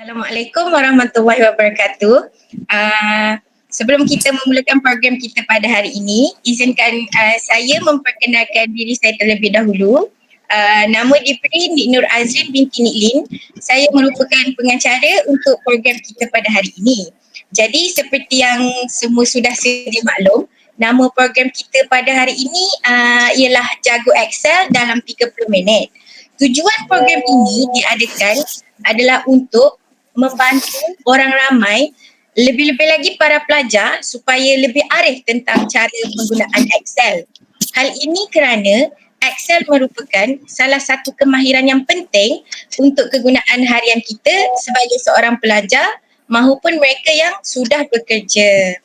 Assalamualaikum warahmatullahi wabarakatuh. Sebelum kita memulakan program kita pada hari ini, izinkan saya memperkenalkan diri saya terlebih dahulu. Nama diberi Nik Nur Azrin binti Nik Lin. Saya merupakan pengacara untuk program kita pada hari ini. Jadi seperti yang semua sudah sedia maklum, nama program kita pada hari ini ialah Jago Excel dalam 30 minit. Tujuan program ini diadakan adalah untuk membantu orang ramai, lebih-lebih lagi para pelajar supaya lebih arif tentang cara penggunaan Excel. Hal ini kerana Excel merupakan salah satu kemahiran yang penting untuk kegunaan harian kita sebagai seorang pelajar mahupun mereka yang sudah bekerja.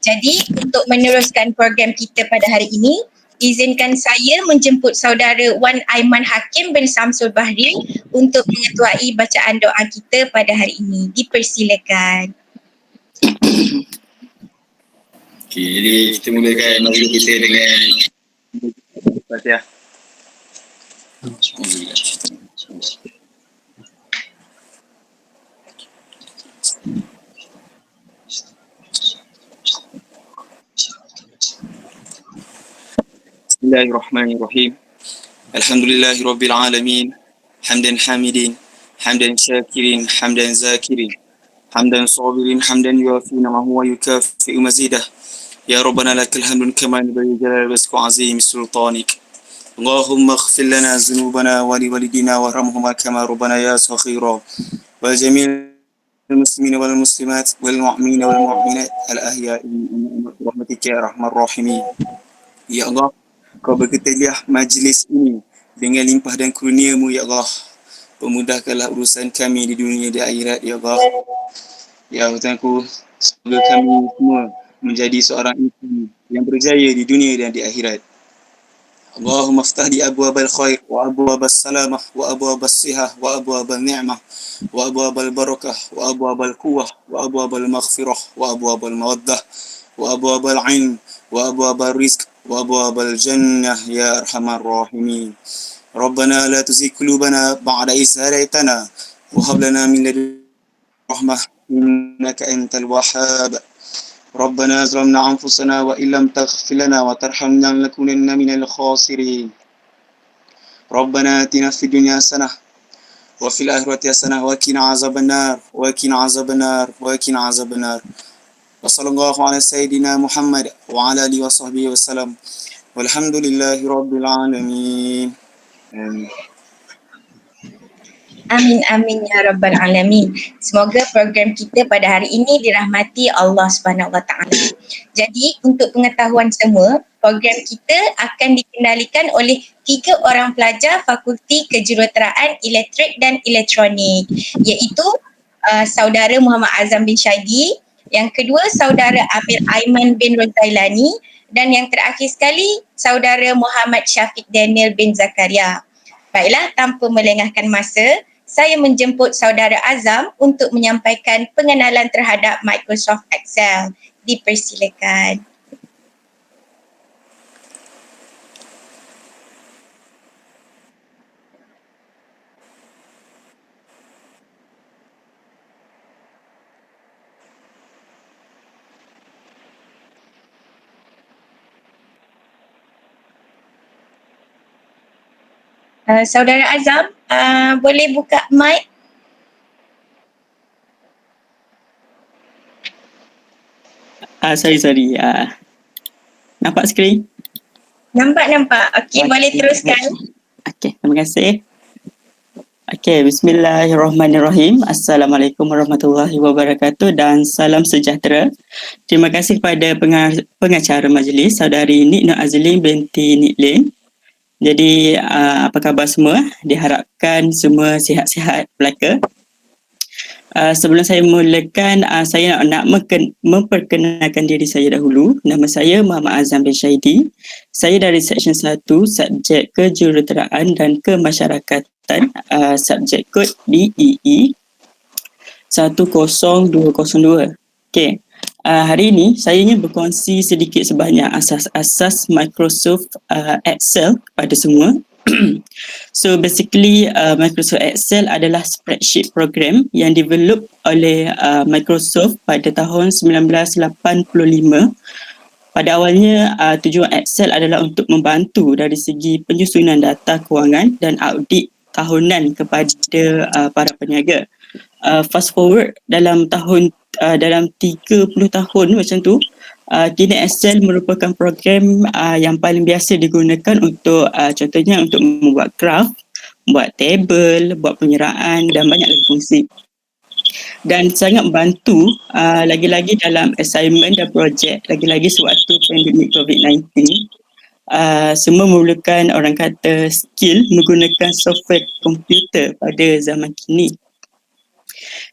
Jadi untuk meneruskan program kita pada hari ini, izinkan saya menjemput saudara Wan Aiman Hakim bin Samsul Bahri untuk mengetuai bacaan doa kita pada hari ini. Dipersilakan. Okey, jadi kita mulakan majlis kita dengan Fatihah. Bismillahirrahmanirrahim. Alhamdulillahirabbil alamin. Hamdan hamidin, hamdan syakirin, hamdan zakirin, hamdan sabirin, hamdan yuafina ma huwa yukafi'u mazidah. Ya Rabbana lakal hamdun kama yanbaghi jalali wajhika wa 'azimi sultanik. Allahumma ighfir lana dhunubana wa liwalidina warhamhuma kama rabbana ya saghira. Wa jami'il muslimina wal muslimat wal mu'minina wal mu'minat al ahya'i bi rahmatika ya arhamar rahimin. Ya Allah, Kau berketaliah majlis ini dengan limpah dan kurnia-Mu ya Allah. Pemudahkanlah urusan kami di dunia dan akhirat ya Allah. Ya Tuhanku, semoga kami semua menjadi seorang insan yang berjaya di dunia dan di akhirat. Allahumma aftah li abwabal khair wa abwabas salamah wa abwabas sihah wa abwabal ni'mah wa abwabal barakah wa abwabal quwwah wa abwabal maghfirah wa abwabal mawaddah wa abwabal ilm wa abwabal rizq wa abwabal jannah ya arhamar rahimin. Rabbana la tuzigh qulubana ba'da idh hadaytana wa hab lana min ladunka rahmah innaka antal wahhab. ربنا ظلمنا أنفسنا وإن لم تغفر لنا وترحمنا لنكونن من الخاسرين. ربنا آتنا في الدنيا حسنة وفي الآخرة حسنة وقنا عذاب النار وقنا عذاب النار وقنا عذاب النار. وصلى الله على سيدنا محمد وعلى آله وصحبه وسلم والحمد لله رب العالمين. آمين. Amin amin ya rabbal alamin. Semoga program kita pada hari ini dirahmati Allah Subhanahu Wa Taala. Jadi untuk pengetahuan semua, program kita akan dikendalikan oleh 3 orang pelajar Fakulti Kejuruteraan Elektrik dan Elektronik, iaitu saudara Muhammad Azam bin Syaidi, yang kedua saudara Amir Aiman bin Rozailani, dan yang terakhir sekali saudara Muhammad Syafiq Daniel bin Zakaria. Baiklah, tanpa melengahkan masa, saya menjemput saudara Azam untuk menyampaikan pengenalan terhadap Microsoft Excel. Dipersilakan. Saudara Azam, boleh buka mic? Sorry. Nampak skrin? Nampak. Okey, boleh teruskan. Okey, terima kasih. Okey, bismillahirrahmanirrahim. Assalamualaikum warahmatullahi wabarakatuh dan salam sejahtera. Terima kasih kepada pengacara majlis, saudari Nik Nur Azrin binti Nik Lin. Jadi, apa khabar semua? Diharapkan semua sihat-sihat belaka. Sebelum saya mulakan, saya nak memperkenalkan diri saya dahulu. Nama saya Muhammad Azam bin Syaidi. Saya dari Seksyen 1, Subjek Kejuruteraan dan Kemasyarakatan, subjek kod DEE 10202. Okey. Hari ini saya ingin berkongsi sedikit sebanyak asas-asas Microsoft Excel kepada semua. So basically Microsoft Excel adalah spreadsheet program yang develop oleh Microsoft pada tahun 1985. Pada awalnya tujuan Excel adalah untuk membantu dari segi penyusunan data kewangan dan audit tahunan kepada para peniaga. Fast forward dalam 30 tahun macam tu, kini Excel merupakan program yang paling biasa digunakan untuk contohnya untuk membuat graf, buat table, buat penyeraan dan banyak lagi fungsi. Dan sangat membantu lagi-lagi dalam assignment dan projek, lagi-lagi sewaktu pandemik COVID-19. Semua memerlukan orang kata skill menggunakan software komputer pada zaman kini.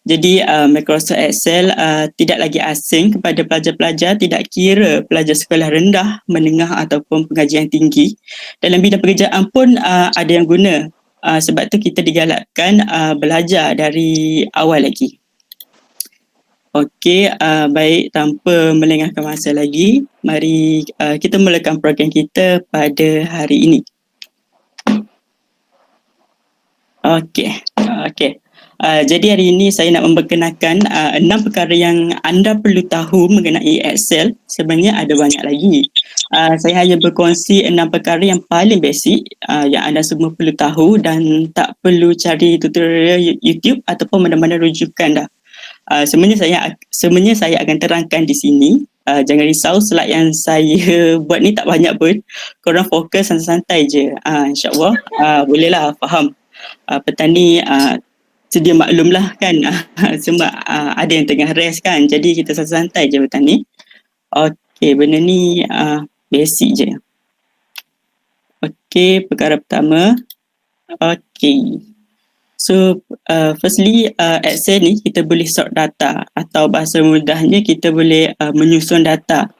Jadi Microsoft Excel tidak lagi asing kepada pelajar-pelajar, tidak kira pelajar sekolah rendah, menengah ataupun pengajian tinggi. Dalam bidang pekerjaan pun ada yang guna. Sebab tu kita digalakkan belajar dari awal lagi. Okey, baik, tanpa melengahkan masa lagi, mari kita mulakan program kita pada hari ini. Okey. Jadi hari ini saya nak memperkenalkan 6 perkara yang anda perlu tahu mengenai Excel. Sebenarnya ada banyak lagi. Saya hanya berkongsi 6 perkara yang paling basic yang anda semua perlu tahu dan tak perlu cari tutorial YouTube ataupun mana-mana rujukan dah. Sebenarnya saya akan terangkan di sini. Jangan risau, slide yang saya buat ni tak banyak pun. Korang fokus santai-santai je. InsyaAllah bolehlah faham. Petani sedia maklum lah kan. Semua ada yang tengah rest kan. Jadi kita santai-santai je petani. Okey, benda ni basic je. Okey, perkara pertama. Okey. So firstly Excel ni kita boleh sort data atau bahasa mudahnya kita boleh menyusun data.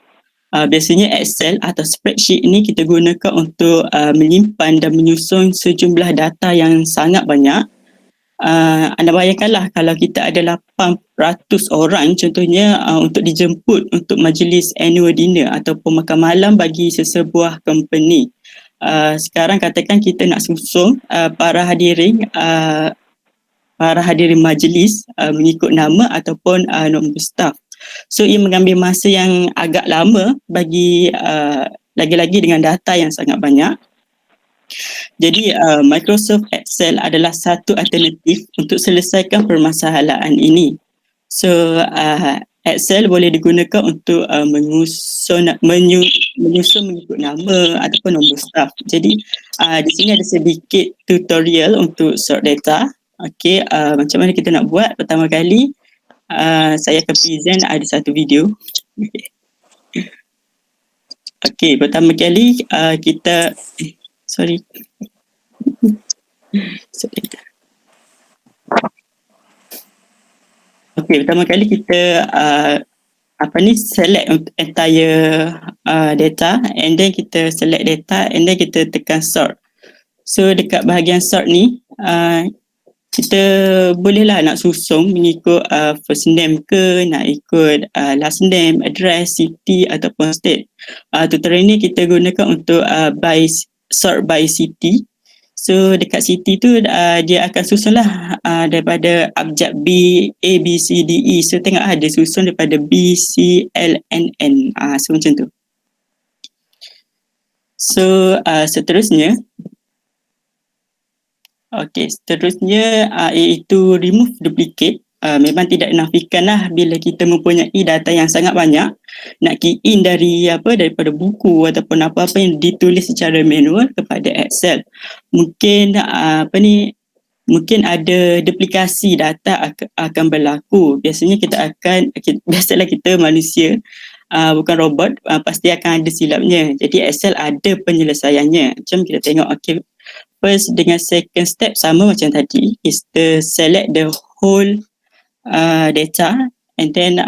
Biasanya Excel atau spreadsheet ni kita gunakan untuk menyimpan dan menyusun sejumlah data yang sangat banyak. Anda bayangkanlah kalau kita ada 800 orang contohnya untuk dijemput untuk majlis annual dinner ataupun makan malam bagi sesebuah company. Sekarang katakan kita nak susung para hadirin majlis mengikut nama ataupun nombor staf. So ia mengambil masa yang agak lama bagi lagi-lagi dengan data yang sangat banyak. Jadi Microsoft Excel adalah satu alternatif untuk selesaikan permasalahan ini. So Excel boleh digunakan untuk menyusun mengikut nama ataupun nombor staf. Jadi di sini ada sedikit tutorial untuk sort data. Okey, macam mana kita nak buat? Pertama kali saya akan present ada satu video. Okey, pertama kali kita sorry. Okey, pertama kali kita select entire data and then kita select data and then kita tekan sort. So dekat bahagian sort ni kita bolehlah nak susung mengikut first name ke, nak ikut last name, address, city ataupun state. Tutorial ni kita gunakan untuk sort by city. So dekat city tu dia akan susun lah daripada abjad B, A, B, C, D, E. So tengok dia susun daripada B, C, L, N, N. So macam tu. So seterusnya iaitu remove duplicate. Memang tidak dinafikan lah bila kita mempunyai data yang sangat banyak, nak key in daripada buku ataupun apa-apa yang ditulis secara manual kepada Excel. Mungkin mungkin ada duplikasi data akan berlaku. Biasalah kita manusia, bukan robot, pasti akan ada silapnya. Jadi Excel ada penyelesaiannya. Macam kita tengok, okay, first dengan second step sama macam tadi. Kita select the whole data and then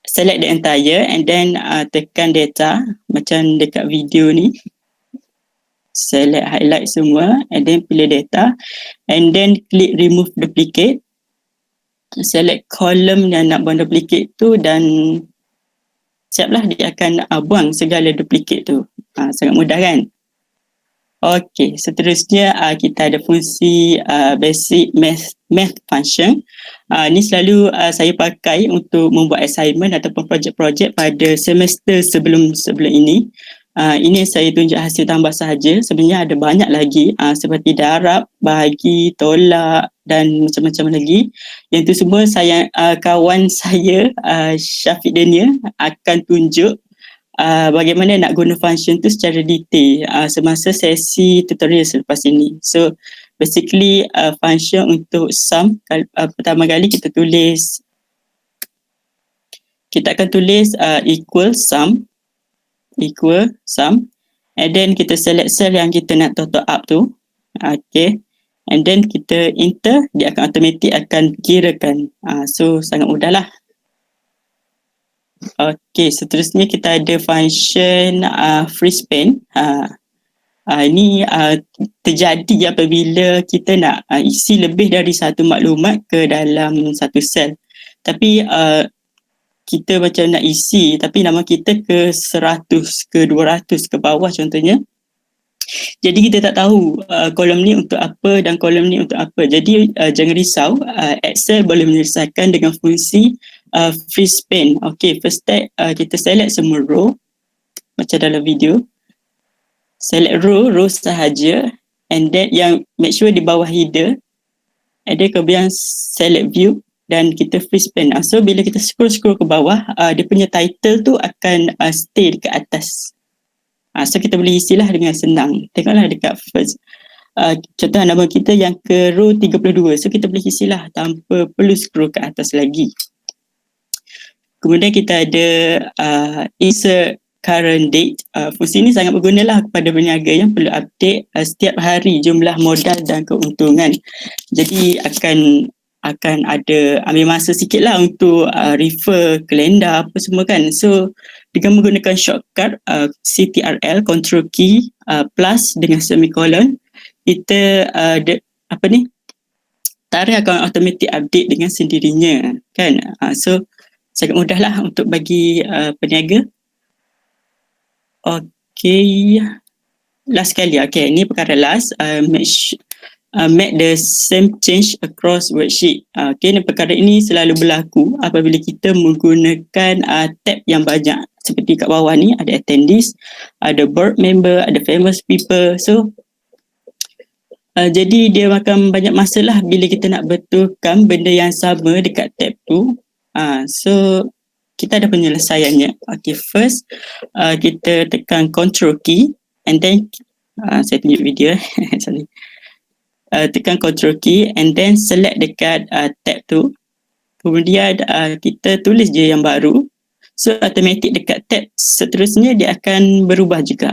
select the entire and then tekan data macam dekat video ni. Select highlight semua and then pilih data and then klik remove duplicate. Select column yang nak buang duplicate tu dan siaplah dia akan buang segala duplicate tu. Sangat mudah kan? Okey, seterusnya kita ada fungsi basic math function. Ni selalu saya pakai untuk membuat assignment ataupun projek-projek pada semester sebelum ini. Ini saya tunjuk hasil tambah sahaja. Sebenarnya ada banyak lagi seperti darab, bahagi, tolak dan macam-macam lagi. Yang tu semua saya kawan saya Syafiq Dania akan tunjuk bagaimana nak guna function tu secara detail semasa sesi tutorial selepas ini. So basically function untuk sum pertama kali kita akan tulis equal sum and then kita select cell yang kita nak total up tu. Okay, and then kita enter, dia akan automatic akan kirakan. So sangat mudah lah. Okey, seterusnya kita ada function free span. Ini terjadi apabila kita nak isi lebih dari satu maklumat ke dalam satu sel. Tapi kita macam nak isi tapi nama kita ke 100 ke 200 ke bawah contohnya. Jadi kita tak tahu kolom ni untuk apa dan kolom ni untuk apa. Jadi jangan risau, Excel boleh menyelesaikan dengan fungsi free span. Okay, first step kita select semua row macam dalam video. Select row sahaja and then yang make sure di bawah header, and then kemudian select view dan kita free span. So bila kita scroll ke bawah, dia punya title tu akan stay dekat atas. So kita boleh isilah dengan senang. Tengoklah dekat first contoh nama kita yang ke row 32. So kita boleh isilah tanpa perlu scroll ke atas lagi. Kemudian kita ada insert current date. Fungsi ini sangat bergunalah kepada peniaga yang perlu update setiap hari jumlah modal dan keuntungan. Jadi akan ada ambil masa sikit lah untuk refer kalendar apa semua kan. So dengan menggunakan shortcut CTRL control key plus dengan semicolon, kita tarikh akan automatic update dengan sendirinya kan. So sangat mudahlah untuk bagi peniaga. Okay, last sekali. Okay, ini perkara last. Make the same change across worksheet. Okay, perkara ini selalu berlaku apabila kita menggunakan tab yang banyak. Seperti kat bawah ni ada attendees, ada board member, ada famous people. So jadi dia makan banyak masa lah bila kita nak betulkan benda yang sama dekat tab tu. So kita ada penyelesaiannya. Okay, first kita tekan control key and then saya tunjuk video. Sorry. Tekan control key and then select dekat tab tu. Kemudian kita tulis je yang baru. So automatic dekat tab seterusnya dia akan berubah juga.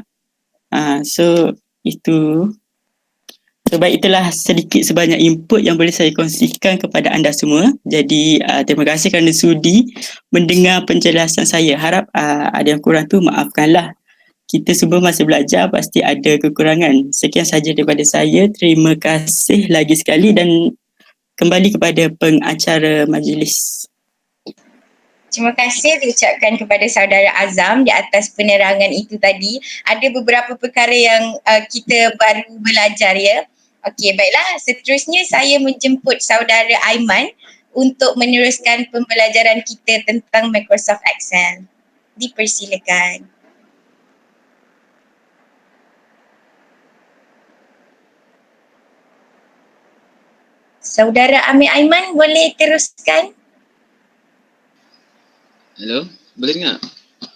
So itu. So baik, itulah sedikit sebanyak input yang boleh saya kongsikan kepada anda semua. Jadi terima kasih kerana sudi mendengar penjelasan saya. Harap ada yang kurang tu maafkanlah. Kita semua masih belajar, pasti ada kekurangan. Sekian saja daripada saya. Terima kasih lagi sekali dan kembali kepada pengacara majlis. Terima kasih diucapkan kepada saudara Azam di atas penerangan itu tadi. Ada beberapa perkara yang kita baru belajar ya. Okey, baiklah. Seterusnya saya menjemput saudara Aiman untuk meneruskan pembelajaran kita tentang Microsoft Excel. Dipersilakan. Saudara Amir Aiman, boleh teruskan? Hello, boleh dengar?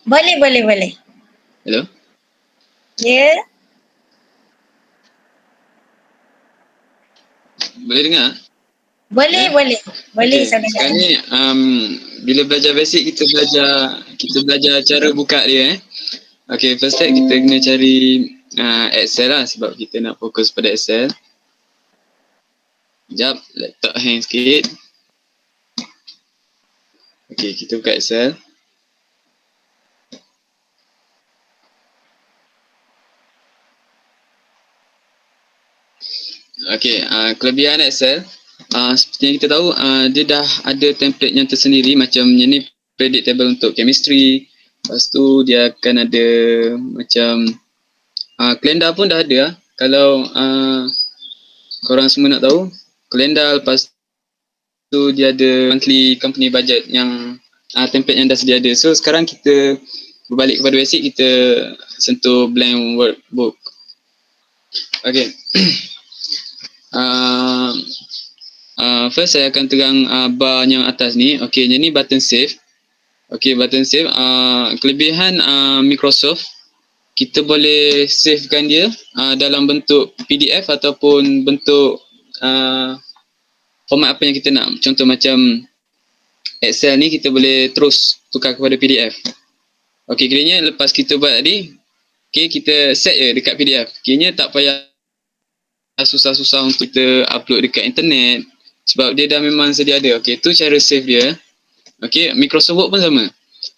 Boleh. Hello? Ya. Boleh dengar? Boleh. Boleh Okay. saudara. Sekarang ni bila belajar basic kita belajar cara buka dia. Okay, first step kita kena cari Excel lah sebab kita nak fokus pada Excel. Sekejap, laptop hang sikit. Okay, kita buka Excel. Okay, kelebihan Excel. Seperti yang kita tahu, dia dah ada template yang tersendiri macam yang ni predictable untuk chemistry, Lepas tu dia akan ada macam kalendar pun dah ada lah. Kalau korang semua nak tahu, kalendar. Lepas tu dia ada monthly company budget yang template yang dah sedia ada. So sekarang kita berbalik kepada basic, kita sentuh blank workbook. Okay. First saya akan terang bar yang atas ni. Okay, yang ni button save. Okay, button save. Kelebihan Microsoft, kita boleh savekan dia dalam bentuk PDF ataupun bentuk format apa yang kita nak. Contoh macam Excel ni kita boleh terus tukar kepada PDF. Okay, kiranya lepas kita buat tadi, okay, kita set je dekat PDF. Kiranya tak payah susah-susah untuk kita upload dekat internet sebab dia dah memang sedia ada. Okay, tu cara save dia. Okay, Microsoft Word pun sama.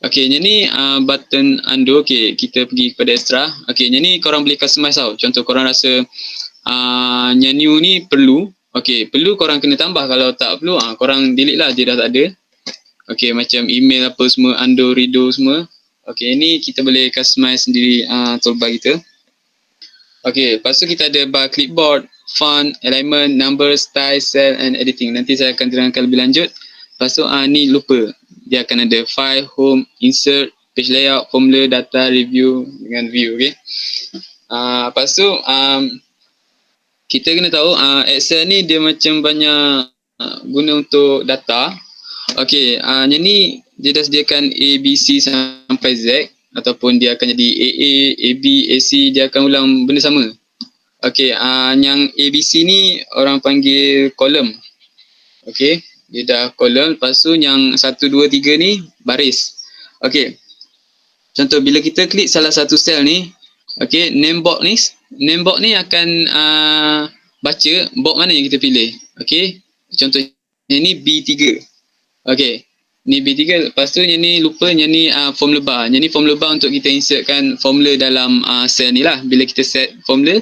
Okay, yang ni button undo. Okay, kita pergi kepada extra. Okay, yang ni korang boleh customize tau. Contoh korang rasa yang new ni perlu. Okay, perlu korang kena tambah. Kalau tak perlu, korang delete lah, dia dah tak ada. Okay, macam email apa semua, undo, redo semua. Okay, ini kita boleh customize sendiri toolbar kita. Okay, lepas tu kita ada bar clipboard, font, alignment, number, style, cell and editing. Nanti saya akan terangkan lebih lanjut. Lepas tu ni lupa. Dia akan ada file, home, insert, page layout, formula, data, review dengan view. Okay. Lepas tu kita kena tahu Excel ni dia macam banyak guna untuk data. Okay, yang ni dia dah sediakan A, B, C sampai Z. Ataupun dia akan jadi AA, AB, AC, dia akan ulang benda sama. Okay, yang ABC ni orang panggil kolom. Okay, dia dah kolom. Lepas tu yang 1, 2, 3 ni baris. Okay, contoh bila kita klik salah satu sel ni, okay, name box ni akan baca box mana yang kita pilih. Okay, contoh ini B3. Okay, ni B3. Lepas tu yang ni lupa, yang ni formula bar. Yang ni formula bar untuk kita insertkan formula dalam sel ni lah. Bila kita set formula,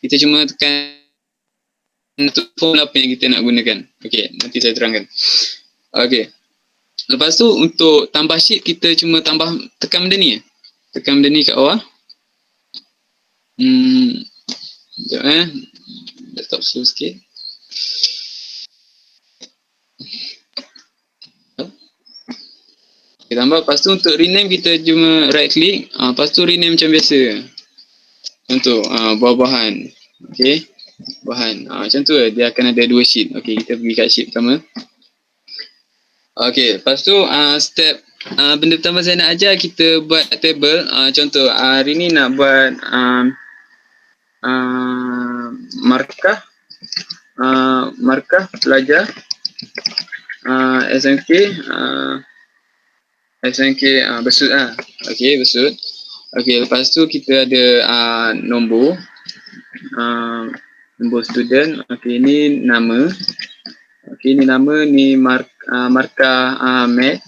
kita cuma tekan untuk formula apa yang kita nak gunakan. Okay, nanti saya terangkan. Okay, lepas tu untuk tambah sheet, kita cuma tekan benda ni. Tekan benda ni kat bawah. Sekejap laptop slow sikit. Okay, tambah. Lepas tu untuk rename kita cuma right click. Lepas tu rename macam biasa. Contoh buah-buahan. Okay, bahan. Macam tu dia akan ada 2 sheet. Okay, kita pergi kat sheet pertama. Okay, lepas tu step benda pertama saya nak ajar, kita buat table. Contoh hari ni nak buat markah pelajar SMK besut lah. Okay, besut. Okay, lepas tu kita ada nombor student. Okay, ni nama. Okay, ni nama, ni markah math.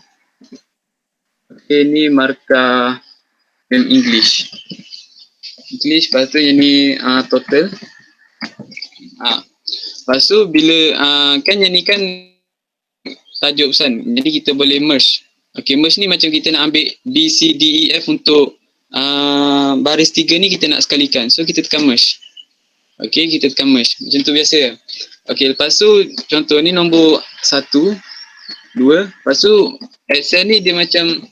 Okay, ni markah English. Lepas tu yang ni total. Lepas tu bila kan yang ni kan tajuk pesan, jadi kita boleh merge. Okay, merge ni macam kita nak ambil B, C, D, E, F untuk baris 3 ni kita nak sekalikan. So kita tekan merge. Okay, kita tekan merge. Macam tu biasa. Okay, lepas tu contoh ni nombor 1, 2. Lepas tu Excel ni dia macam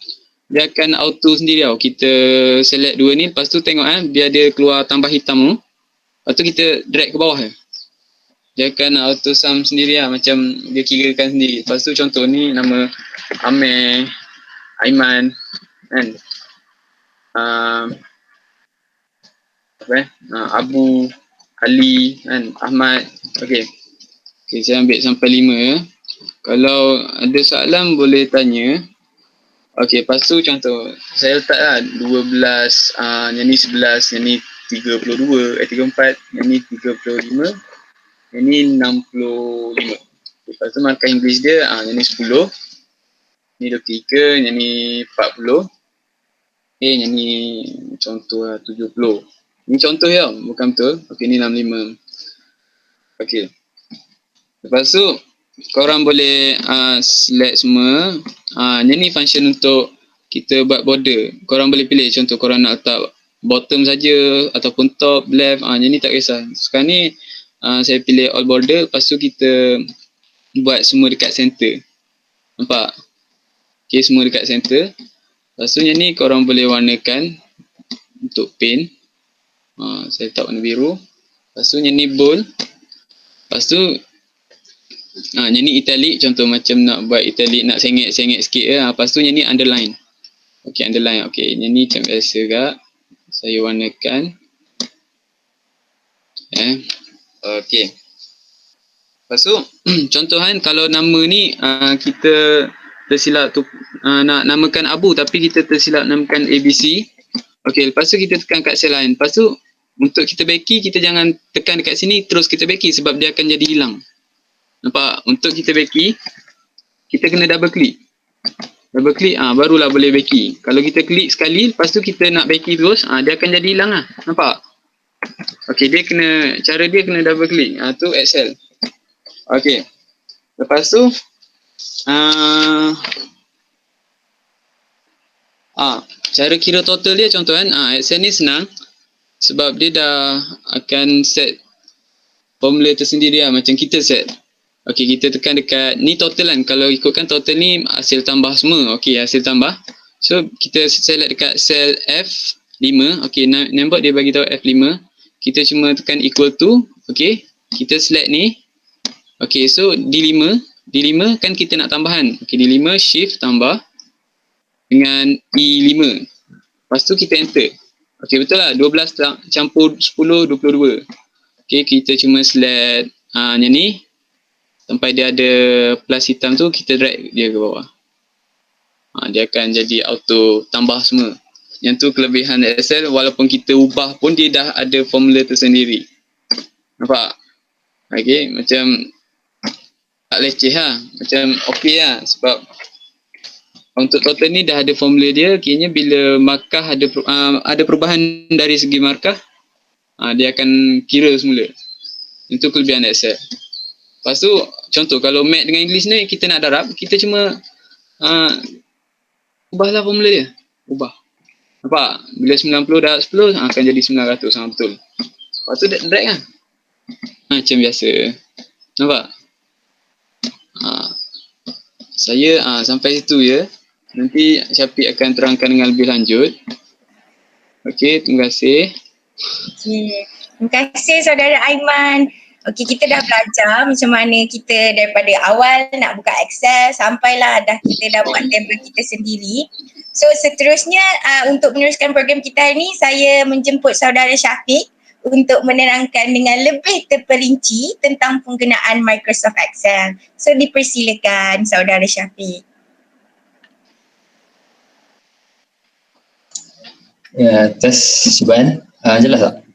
dia akan auto sendiri tau. Kita select 2 ni. Lepas tu tengok biar dia keluar tambah hitam tu. Lepas tu kita drag ke bawah. Dia akan auto sum sendiri lah. Macam dia kirakan sendiri. Lepas tu contoh ni nama Amir, Aiman kan. Abu, Ali kan, Ahmad. Okay. Okay, saya ambil sampai 5 ya. Kalau ada soalan boleh tanya. Okay, lepas tu contoh saya letak lah 12, yang ni 11, yang ni 34, yang ni 35, yang ni 65. Lepas tu markah English dia, yang ni 10, ni 23, yang ni 40. Okay, yang ni contoh lah 70. Ni contoh ya, bukan betul. Okay, ni 65. Okay. Lepas tu korang boleh select semua. Yang ni function untuk kita buat border. Korang boleh pilih, contoh korang nak letak bottom saja ataupun top, left. Yang ni tak kisah. Sekarang ni saya pilih all border, lepas tu kita buat semua dekat center. Nampak? Okay, semua dekat center. Lepas tu yang ni korang boleh warnakan untuk paint. Saya letak warna biru. Lepas tu yang ni bold. Lepas tu yang ni italic, contoh macam nak buat italic, nak sengit-sengit sikit ke. Lepas tu yang ni underline. Okay, underline. Okay, yang ni macam biasa kak. Saya warnakan. Okay. Lepas tu, contoh kan, kalau nama ni kita tersilap tu, nak namakan Abu tapi kita tersilap namakan ABC. Okay, lepas tu kita tekan kat sel lain. Lepas tu, untuk kita backing, kita jangan tekan dekat sini terus kita backing sebab dia akan jadi hilang. Nampak? Untuk kita backing, kita kena double click. Double click, barulah boleh backing. Kalau kita klik sekali, lepas tu kita nak backing terus, dia akan jadi hilang lah. Nampak? Okay, cara dia kena double click. Tu Excel. Okay. Lepas tu, cara kira total dia contoh kan, Excel ni senang sebab dia dah akan set formula tersendiri lah, macam kita set. Okay, kita tekan dekat ni total kan. Kalau ikutkan total ni hasil tambah semua. Okay, hasil tambah. So, kita select dekat cell F5. Okay, nampak dia bagi tahu F5. Kita cuma tekan equal to. Okay, kita select ni. Okay, so D5. D5 kan kita nak tambahan. Okay, D5 shift tambah dengan E5. Lepas tu kita enter. Okay, betul lah. 12 campur 10, 22. Okay, kita cuma select yang ni. Sampai dia ada plus hitam tu, kita drag dia ke bawah. Dia akan jadi auto tambah semua. Yang tu kelebihan Excel, walaupun kita ubah pun dia dah ada formula tersendiri. Nampak? Okay, macam tak leceh lah. Macam okey lah. Sebab untuk total ni dah ada formula dia. Kayaknya bila markah ada perubahan dari segi markah, dia akan kira semula. Itu kelebihan Excel. Lepas tu, contoh kalau Math dengan English ni kita nak darab, kita cuma ubahlah formula dia. Ubah. Nampak? Bila 90 darab 10, akan jadi 900. Betul. Lepas tu drag lah. Macam biasa. Nampak? Saya sampai situ je. Nanti Syafiq akan terangkan dengan lebih lanjut. Okey, terima kasih. Okay. Terima kasih saudara Aiman. Okey, kita dah belajar macam mana kita daripada awal nak buka Excel sampailah kita dah buat table kita sendiri. So seterusnya untuk meneruskan program kita ini, saya menjemput saudara Syafiq untuk menerangkan dengan lebih terperinci tentang penggunaan Microsoft Excel. So dipersilakan saudara Syafiq. Ya, tes Suban. Jelas tak?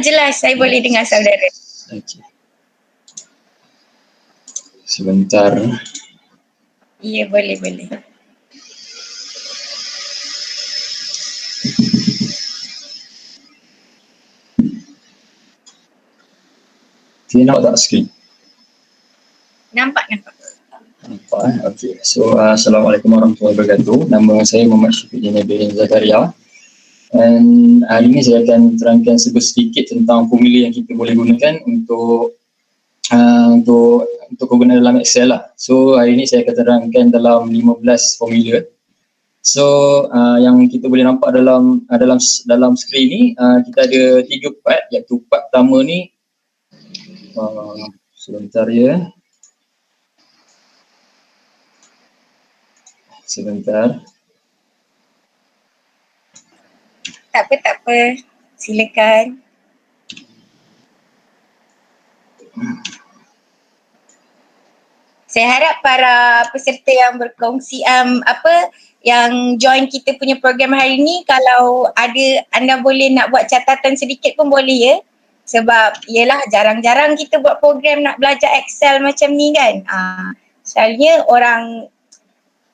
Jelas, saya boleh dengar saudara. Okey. Sebentar. Ya, boleh. Dia nampak tak skrin? Nampak. Nampak. Okey. So, Assalamualaikum warahmatullahi wabarakatuh. Nama saya Muhammad Syafiq Nabil Zakaria. Dan hari ini saya akan terangkan sedikit tentang formula yang kita boleh gunakan untuk kegunaan dalam Excel lah. So hari ini saya akan terangkan dalam 15 formula. So yang kita boleh nampak dalam skrin ni, kita ada 3 part, iaitu part pertama ni sebentar ya. Sebentar. Tak apa. Silakan. Saya harap para peserta yang berkongsi yang join kita punya program hari ni, kalau ada anda boleh nak buat catatan sedikit pun boleh ya. Sebab yelah jarang-jarang kita buat program nak belajar Excel macam ni kan.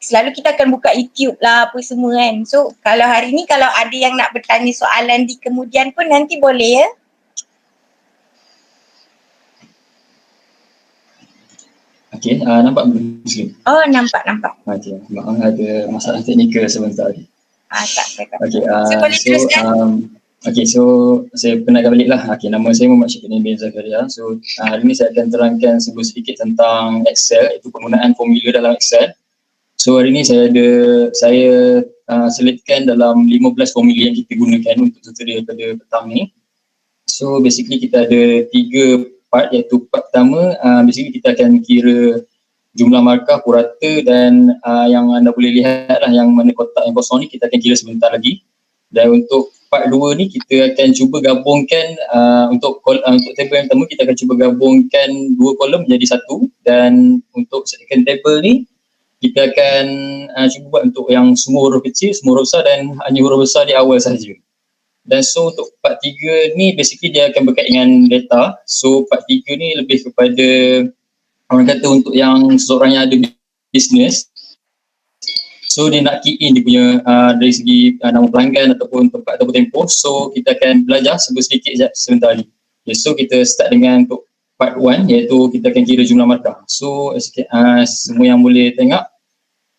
Selalu kita akan buka YouTube lah apa semua kan. So kalau hari ni kalau ada yang nak bertanya soalan di kemudian pun nanti boleh ya. Okey, nampak belum Muslim? Oh, nampak. Okey, maaf ada masalah teknikal sebentar. Tak. Okey, So, boleh teruskan? okey, so saya penatkan balik lah. Okey, nama saya Muhammad Syafrin bin Zakaria. So, hari ini saya akan terangkan sedikit tentang Excel, iaitu penggunaan formula dalam Excel. So, hari ini saya selitkan dalam 15 formula yang kita gunakan untuk tutorial pada petang ni. So, basically kita ada 3 part, iaitu part pertama, basically kita akan kira jumlah markah purata dan yang anda boleh lihat lah yang mana kotak yang kosong ni kita akan kira sebentar lagi. Dan untuk part 2 ni kita akan cuba gabungkan untuk table yang pertama kita akan cuba gabungkan 2 kolom menjadi satu, dan untuk second table ni kita akan cuba buat untuk yang semua huruf kecil, semua huruf besar dan hanya huruf besar di awal sahaja. Dan so untuk part 3 ni basically dia akan berkait dengan data. So part 3 ni lebih kepada orang kata untuk yang seseorang yang ada bisnes. So dia nak key in dia punya dari segi nama pelanggan ataupun tempat ataupun tempoh. So kita akan belajar sedikit sebentar ni. Okay, so kita start dengan untuk part 1 iaitu kita akan kira jumlah markah. So semua yang boleh tengok,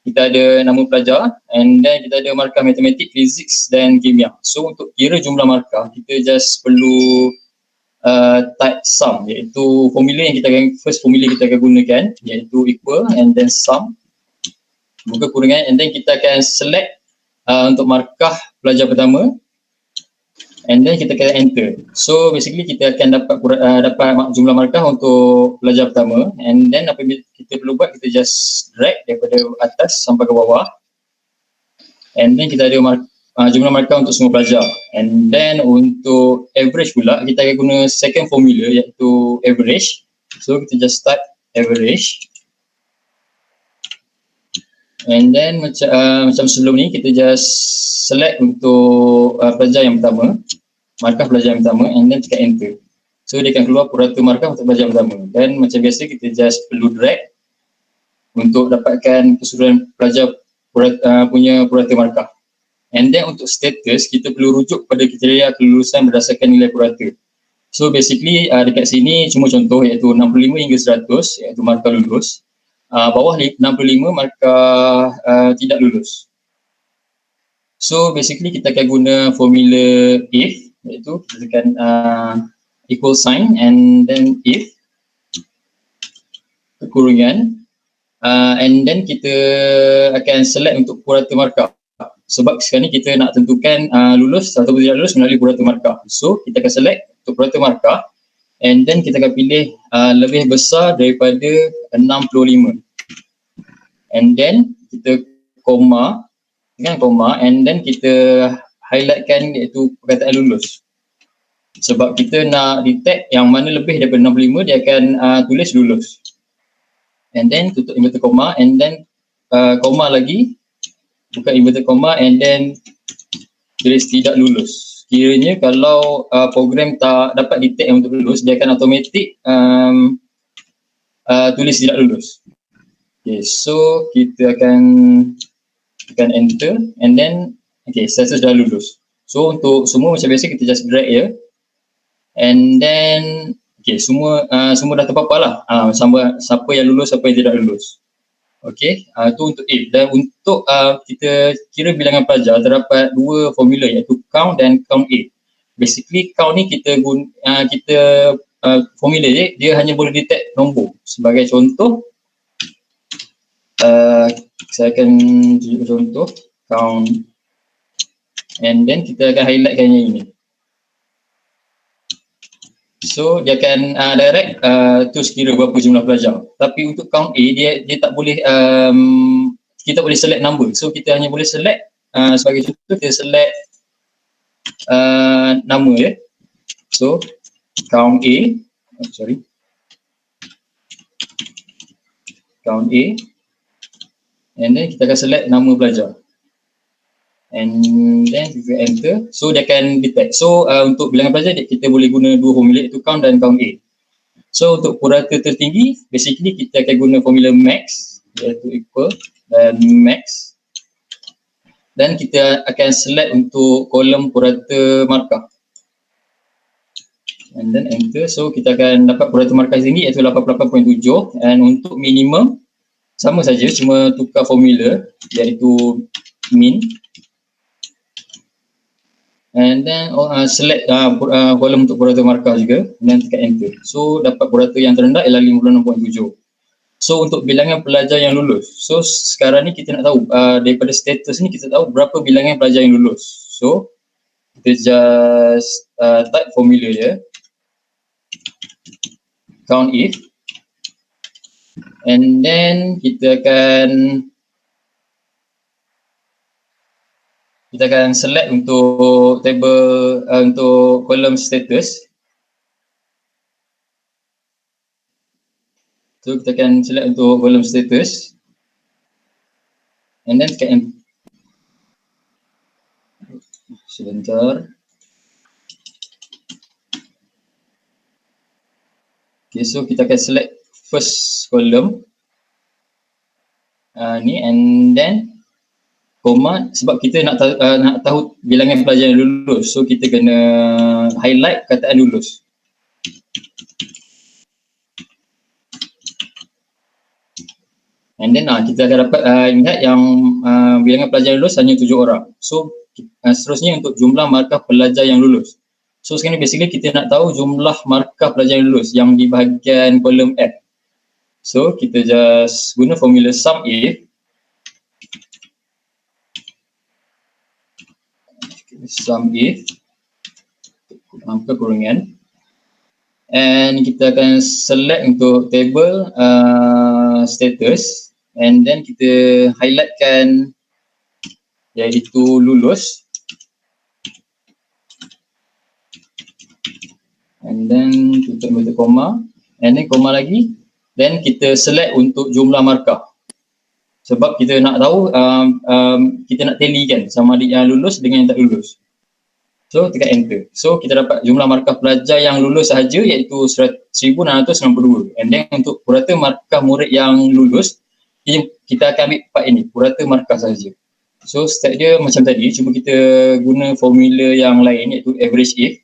kita ada nama pelajar and then kita ada markah matematik, fizik dan kimia. So untuk kira jumlah markah kita just perlu type sum, iaitu formula yang first formula kita akan gunakan iaitu equal and then sum buka kurangan, and then kita akan select untuk markah pelajar pertama and then kita akan enter. So basically kita akan dapat jumlah markah untuk pelajar pertama, and then apabila kita perlu buat, kita just drag daripada atas sampai ke bawah, and then kita ada jumlah markah untuk semua pelajar. And then untuk average pula kita akan guna second formula iaitu average. So kita just start average, and then macam sebelum ni kita just select untuk pelajar yang pertama, markah pelajar yang pertama, and then tekan enter. So dia akan keluar purata markah untuk pelajar pertama, dan macam biasa kita just perlu drag untuk dapatkan keseluruhan pelajar punya purata markah. And then untuk status kita perlu rujuk pada kriteria kelulusan berdasarkan nilai purata. So basically dekat sini cuma contoh iaitu 65 hingga 100 iaitu markah lulus. Bawah 65 markah tidak lulus. So basically kita akan guna formula if, iaitu kita tekan equal sign and then if kurungan, and then kita akan select untuk purata markah. Sebab sekarang ni kita nak tentukan lulus atau tidak lulus melalui purata markah. So kita akan select untuk purata markah, and then kita akan pilih lebih besar daripada 65. And then kita koma, and then kita highlightkan iaitu perkataan lulus. Sebab kita nak detect yang mana lebih daripada 65, dia akan tulis lulus. And then tutup inverted comma, and then koma lagi, buka inverted comma, and then tulis tidak lulus. Kiranya kalau program tak dapat detect yang untuk lulus, dia akan automatik tulis tidak lulus. Okay, so kita akan tekan enter, and then status dah lulus. So untuk semua macam biasa kita just drag je, and then semua dah terpapar lah, siapa yang lulus, siapa yang tidak lulus. Tu untuk if. Dan untuk kita kira bilangan pelajar, terdapat 2 formula iaitu count dan count A. Basically count ni formula dia hanya boleh detect nombor. Sebagai contoh, saya akan tunjuk contoh count, and then kita akan highlightkan yang ini. So dia akan direct terus kira berapa jumlah pelajar. Tapi untuk count A dia tak boleh kita boleh select number. So kita hanya boleh select sebagai contoh kita select nama ya. So count A, count A, and then kita akan select nama pelajar. And then kita enter, so dia akan detect. So untuk bilangan pelajar kita boleh guna 2 formula iaitu count dan count A. So untuk purata tertinggi basically kita akan guna formula max iaitu equal dan max, dan kita akan select untuk kolom purata markah. and then enter. So kita akan dapat purata markah tinggi iaitu 88.7, and untuk minimum sama saja, cuma tukar formula iaitu min, and then select kolom untuk purata markah juga, dan tekan enter. So dapat purata yang terendah ialah 56.7. So untuk bilangan pelajar yang lulus, so sekarang ni kita nak tahu daripada status ni kita tahu berapa bilangan pelajar yang lulus. So kita just type formula dia, count if, and then kita akan select untuk table untuk kolom status. So kita akan select untuk kolom status, and then tekan sebentar. Okay, so kita akan select first column ni, and then koma, sebab kita nak tahu bilangan pelajar yang lulus, so kita kena highlight kataan lulus. And then kita akan dapat lihat yang bilangan pelajar yang lulus hanya 7 orang. So seterusnya untuk jumlah markah pelajar yang lulus. So sekarang ni basically kita nak tahu jumlah markah pelajar yang lulus yang di bahagian kolom F. So kita just guna formula sum if, kekurangan, and kita akan select untuk table status, and then kita highlightkan iaitu lulus, and then tutup bentuk koma, and then koma lagi, then kita select untuk jumlah markah, sebab kita nak tahu kita nak tally kan sama ada yang lulus dengan yang tak lulus. So tekan enter. So kita dapat jumlah markah pelajar yang lulus sahaja iaitu 1692, and then untuk purata markah murid yang lulus kita akan ambil part ini, purata markah sahaja. So step dia macam tadi, cuma kita guna formula yang lain iaitu average if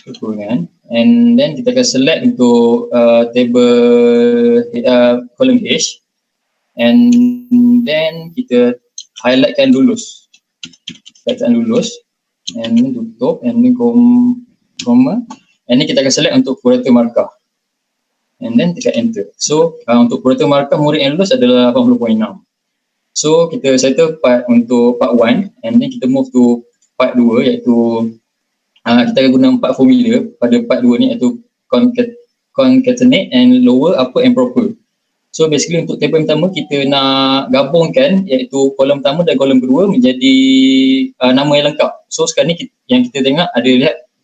kekurangan, and then kita akan select untuk table column H, and then kita highlightkan lulus, kataan lulus, and then tutup, and then koma, and then kita akan select untuk purata markah, and then tekan enter. So untuk purata markah murid yang lulus adalah 80.6. So kita settle untuk part 1, and then kita move to part 2 iaitu kita akan guna 4 formula pada part 2 ni iaitu concatenate and lower, upper and proper. So basically untuk table pertama kita nak gabungkan iaitu kolom pertama dan kolom kedua menjadi nama yang lengkap. So sekarang ni yang kita tengok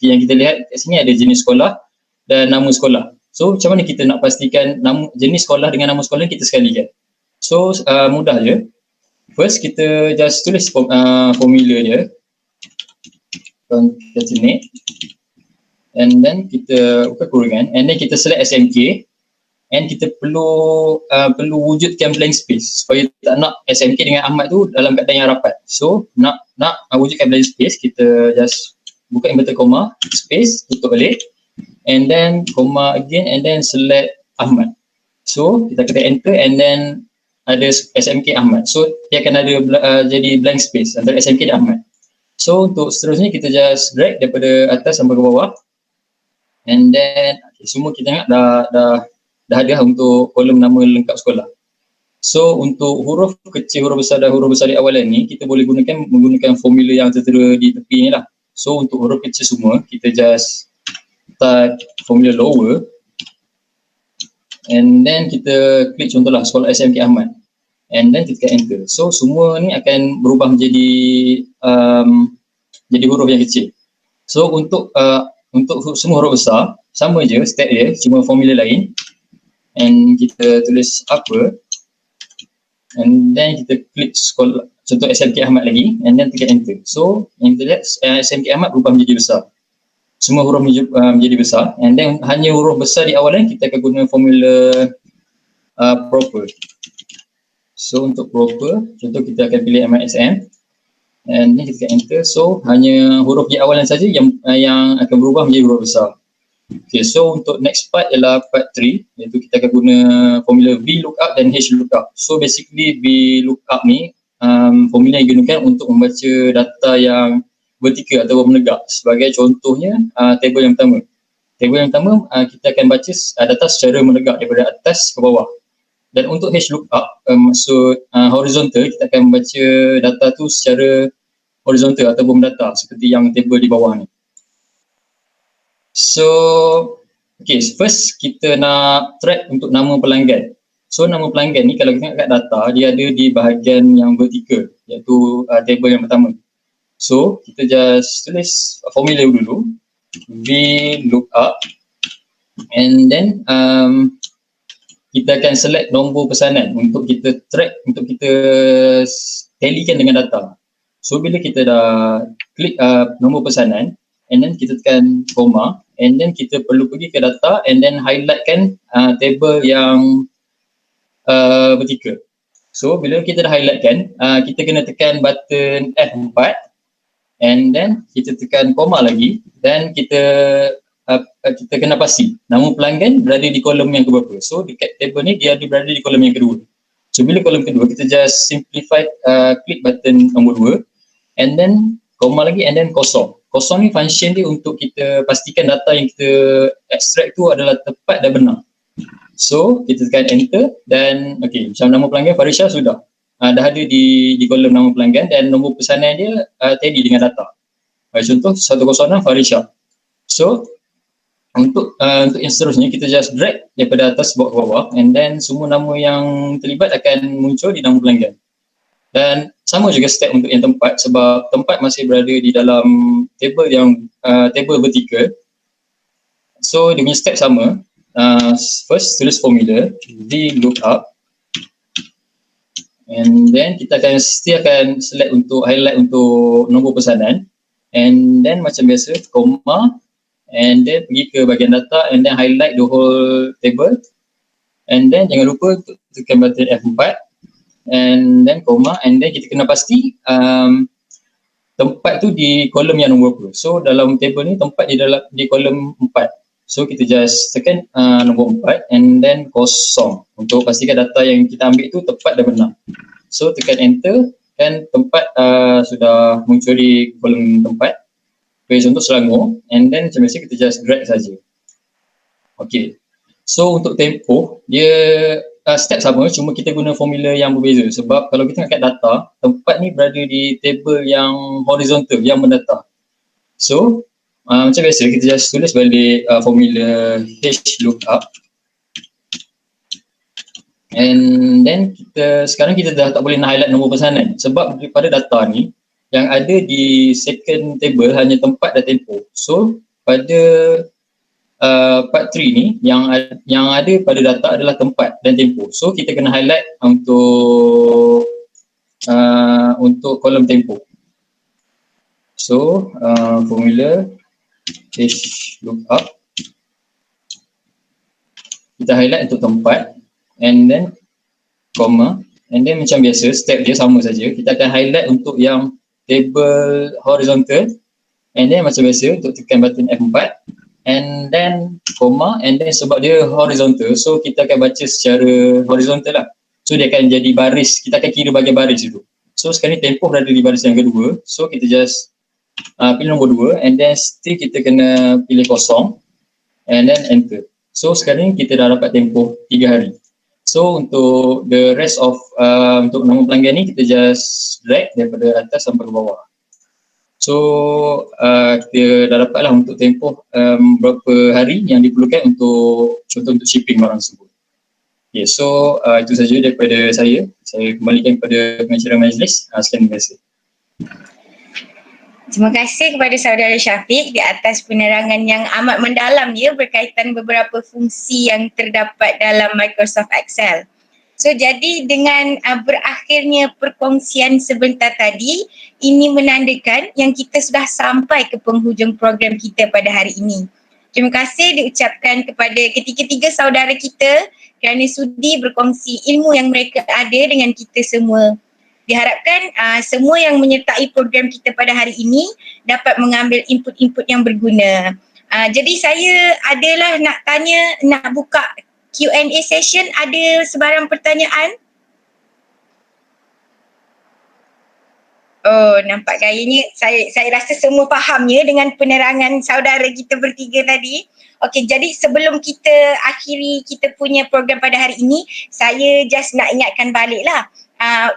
yang kita lihat kat sini ada jenis sekolah dan nama sekolah. So macam mana kita nak pastikan jenis sekolah dengan nama sekolah kita sekalikan? So mudah je. First kita just tulis formula dia, concatenate, and then kita buka kurungan, and then kita select SMK, and kita perlu wujudkan blank space supaya tak nak SMK dengan Ahmad tu dalam keadaan yang rapat. So nak wujudkan blank space, kita just buka inverted comma, space, tutup balik, and then comma again, and then select Ahmad. So kita kena enter, and then ada SMK Ahmad. So dia akan ada jadi blank space antara SMK dan Ahmad. So untuk seterusnya kita just drag daripada atas sampai ke bawah, and then semua kita tengok dah ada untuk kolom nama lengkap sekolah. So untuk huruf kecil, huruf besar dan huruf besar di awalan ni kita boleh menggunakan formula yang tertera di tepi ni lah. So untuk huruf kecil semua kita just type formula lower, and then kita klik contohlah sekolah SMK Ahmad, and then kita enter. So semua ni akan berubah menjadi jadi huruf yang kecil. So untuk semua huruf besar sama je step dia, cuma formula lain, and kita tulis upper, and then kita klik sekolah contoh SMK Ahmad lagi, and then tekan enter. So yang kita lihat SMK Ahmad berubah menjadi besar, semua huruf menjadi besar, and then hanya huruf besar di awalan kita akan guna formula proper. So untuk proper, contoh kita akan pilih MISM, and then kita enter. So hanya huruf di awalan saja yang akan berubah menjadi huruf besar. Okay, so untuk next part ialah part 3, iaitu kita akan guna formula VLOOKUP dan HLOOKUP. So basically VLOOKUP ni formula yang digunakan untuk membaca data yang vertikal atau menegak. Sebagai contohnya table yang pertama. Table yang pertama kita akan baca data secara menegak daripada atas ke bawah. Dan untuk HLOOKUP maksud horizontal, kita akan membaca data tu secara horizontal ataupun mendata seperti yang table di bawah ni. So, okay, first kita nak track untuk nama pelanggan. So, nama pelanggan ni kalau kita tengok kat data, dia ada di bahagian yang vertikal, iaitu table yang pertama. So, kita just tulis formula dulu, VLOOKUP, and then kita akan select nombor pesanan untuk kita track, untuk kita tallykan dengan data. So, bila kita dah klik nombor pesanan, and then kita tekan koma, and then kita perlu pergi ke data and then highlightkan table yang vertikal. So bila kita dah highlightkan, kita kena tekan button F4 and then kita tekan koma lagi dan kita kena pasti nama pelanggan berada di kolom yang keberapa. So dekat table ni dia ada berada di kolom yang kedua. So bila kolom kedua kita just simplify, klik button nombor 2 and then koma lagi and then kosong. Kosong ni function dia untuk kita pastikan data yang kita extract tu adalah tepat dan benar. So kita tekan enter dan okay, macam nama pelanggan Farisha sudah dah ada di kolom nama pelanggan dan nombor pesanan dia tally dengan data. Contoh 106 Farisha. So untuk yang seterusnya kita just drag daripada atas bawa ke bawah and then semua nama yang terlibat akan muncul di nama pelanggan. Dan sama juga step untuk yang tempat, sebab tempat masih berada di dalam table yang table vertikal. So dia punya step sama. First tulis formula VLOOKUP and then kita akan select untuk highlight untuk nombor pesanan and then macam biasa koma and then pergi ke bahagian data and then highlight the whole table and then jangan lupa tekan button F4 and then koma and then kita kena pasti tempat tu di kolom yang nombor berapa. So dalam table ni tempat di kolom 4. So kita just tekan nombor 4 and then kosong untuk pastikan data yang kita ambil tu tepat dan benar. So tekan enter dan tempat sudah muncul di kolom tempat. Okay, contoh Selangor and then macam biasa kita just drag saja. Okay. So untuk tempoh dia step sama, cuma kita guna formula yang berbeza sebab kalau kita tengok kat data, tempat ni berada di table yang horizontal, yang mendata. So macam biasa kita just tulis balik formula HLOOKUP and then sekarang kita dah tak boleh nak highlight nombor pesanan sebab pada data ni yang ada di second table hanya tempat dan tempoh. So pada part 3 ni yang ada pada data adalah tempat dan tempoh. So kita kena highlight untuk kolom tempoh. So formula HLOOKUP kita highlight untuk tempat and then koma and then macam biasa step dia sama saja. Kita akan highlight untuk yang table horizontal and then macam biasa untuk tekan button F4 and then koma and then sebab dia horizontal so kita akan baca secara horizontal lah. So dia akan jadi baris, kita akan kira bahagian baris itu. So sekarang ni tempoh berada di baris yang kedua. So kita just pilih nombor 2 and then still kita kena pilih kosong and then enter. So sekarang ni kita dah dapat tempoh 3 hari. So untuk the rest of untuk nama pelanggan ni kita just drag daripada atas sampai ke bawah. So kita dah dapatlah untuk tempoh berapa hari yang diperlukan untuk contoh untuk shipping barang tersebut. Okay, so itu saja daripada saya. Saya kembalikan kepada pengacara majlis. Sekian terima kasih. Terima kasih kepada saudara Syafiq di atas penerangan yang amat mendalam ya berkaitan beberapa fungsi yang terdapat dalam Microsoft Excel. So jadi dengan berakhirnya perkongsian sebentar tadi, ini menandakan yang kita sudah sampai ke penghujung program kita pada hari ini. Terima kasih diucapkan kepada ketiga-tiga saudara kita kerana sudi berkongsi ilmu yang mereka ada dengan kita semua. Diharapkan semua yang menyertai program kita pada hari ini dapat mengambil input-input yang berguna. Jadi saya adalah nak buka Q&A session. Ada sebarang pertanyaan? Oh, nampak gayanya saya rasa semua faham ya dengan penerangan saudara kita bertiga tadi. Okey, jadi sebelum kita akhiri kita punya program pada hari ini, saya just nak ingatkan baliklah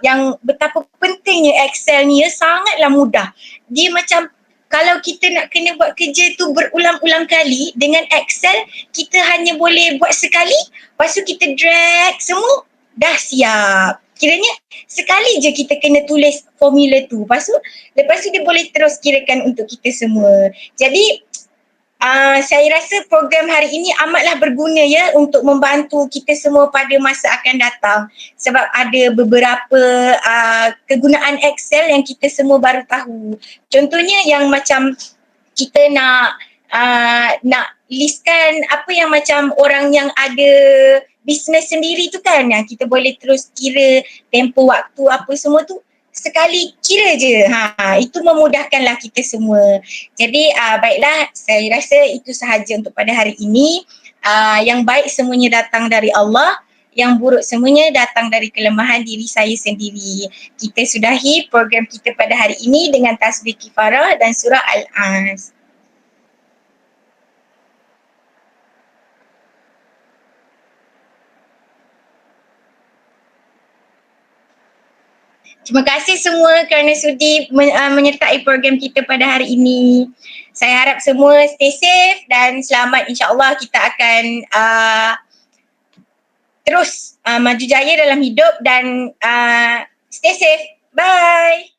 yang betapa pentingnya Excel ni ya, sangatlah mudah. Dia macam kalau kita nak kena buat kerja tu berulang-ulang kali, dengan Excel kita hanya boleh buat sekali, lepas tu kita drag semua, dah siap. Kiranya sekali je kita kena tulis formula tu, lepas tu dia boleh terus kirakan untuk kita semua. Jadi saya rasa program hari ini amatlah berguna ya untuk membantu kita semua pada masa akan datang, sebab ada beberapa kegunaan Excel yang kita semua baru tahu. Contohnya yang macam kita nak listkan apa yang macam orang yang ada bisnes sendiri tu kan, yang kita boleh terus kira tempoh waktu apa semua tu sekali kira je. Itu memudahkanlah kita semua. Jadi baiklah, saya rasa itu sahaja untuk pada hari ini. Yang baik semuanya datang dari Allah, yang buruk semuanya datang dari kelemahan diri saya sendiri. Kita sudahi program kita pada hari ini dengan tasbih kifarah dan surah Al-As. Terima kasih semua kerana sudi menyertai program kita pada hari ini. Saya harap semua stay safe dan selamat. InsyaAllah kita akan terus maju jaya dalam hidup dan stay safe. Bye.